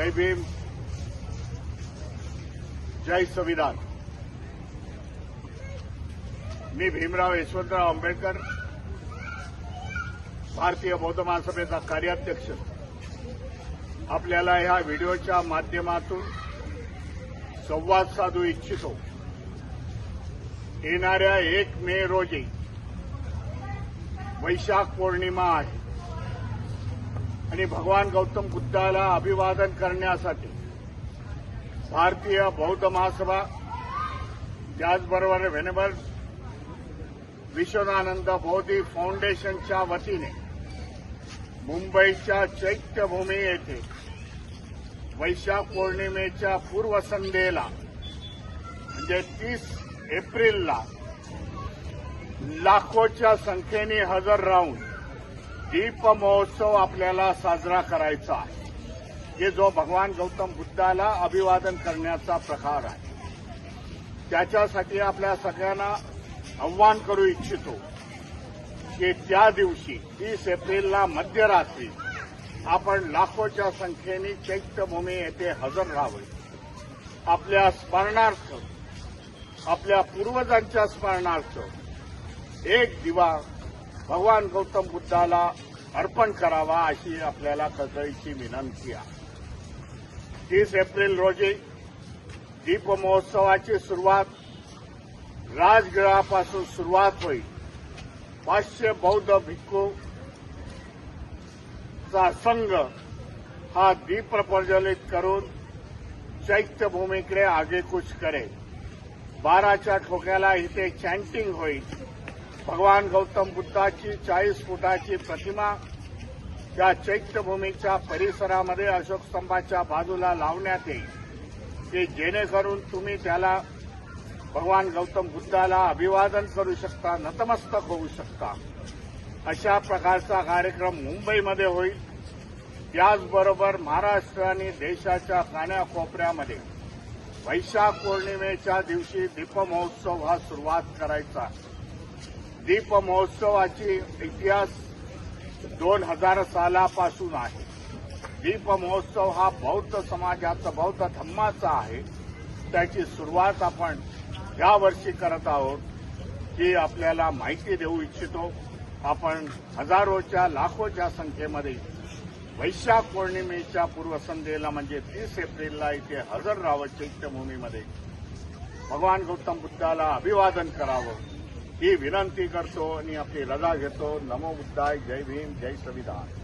जय भीम, जय संविधान। मी भीमराव यशवंतराव आंबेडकर, भारतीय बौद्ध महासभेचा कार्याध्यक्ष, आपल्याला ह्या व्हिडिओच्या माध्यमातून संवाद साधू इच्छितो। येणाऱ्या 1 मे रोजी वैशाख पौर्णिमा आहे आणि भगवान गौतम बुद्धाला अभिवादन करण्यासाठी भारतीय बौद्ध महासभा, त्याचबरोबर व्हेनेबल विश्वनानंद बोधी फाउंडेशनच्या वतीने मुंबईच्या चैत्यभूमी येथे वैशाख पौर्णिमेच्या पूर्वसंध्येला म्हणजे 30 एप्रिलला लाखोच्या संख्येने हजर राहून दीप महोत्सव आपल्याला साजरा करायचा आहे। हे जो भगवान गौतम बुद्धाला अभिवादन करण्याचा प्रकार आहे, त्याच्यासाठी आपल्या सगळ्यांना आव्हान करू इच्छितो की त्या दिवशी 30 एप्रिलला मध्यरात्री आपण लाखोच्या संख्येने चैत्यभूमी येथे हजर राहावे। आपल्या स्मरणार्थ, आपल्या पूर्वजांच्या स्मरणार्थ एक दिवा भगवान गौतम बुद्धाला अर्पण करावा, अशी आपल्याला कळकळीची विनंती आहे। 30 एप्रिल रोजी दीप महोत्सवाची सुरुवात राजगृहापासून सुरुवात होईल। 500 बौद्ध भिक्खूचा संघ हा दीप प्रज्वलित करून चैत्यभूमीकडे आगेकूच करेल। 12च्या ठोक्याला इथे चॅन्टिंग होईल। भगवान गौतम बुद्धाची 40 फुटाची प्रतिमा त्या चैत्यभूमीच्या परिसरामध्ये अशोक स्तंभाच्या बाजूला लावण्यात येईल, की जेणेकरून तुम्ही त्याला भगवान गौतम बुद्धाला अभिवादन करू शकता, नतमस्तक होऊ शकता। अशा प्रकारचा कार्यक्रम मुंबईमध्ये होईल। त्याचबरोबर महाराष्ट्र आणि देशाच्या कानाकोपऱ्यामध्ये वैशाख पौर्णिमेच्या दिवशी दीप महोत्सव हा सुरुवात करायचा। दीप महोत्सवाची इतिहास 2000 सालापासून आहे। दीप महोत्सव हा बौद्ध समाजाचा, बौद्ध धम्माचा आहे। त्याची सुरुवात आपण यावर्षी करत आहोत, ही आपल्याला माहिती देऊ इच्छितो। आपण हजारोच्या, लाखोच्या संख्येमध्ये वैशाख पौर्णिमेच्या पूर्वसंध्येला म्हणजे 30 एप्रिलला इथे हजर राहावं, चैत्यभूमीमध्ये भगवान गौतम बुद्धाला अभिवादन करावं, ही विनंती करतो आणि आपली रजा घेतो। नमो बुद्धाय, जय भीम, जय संविधान।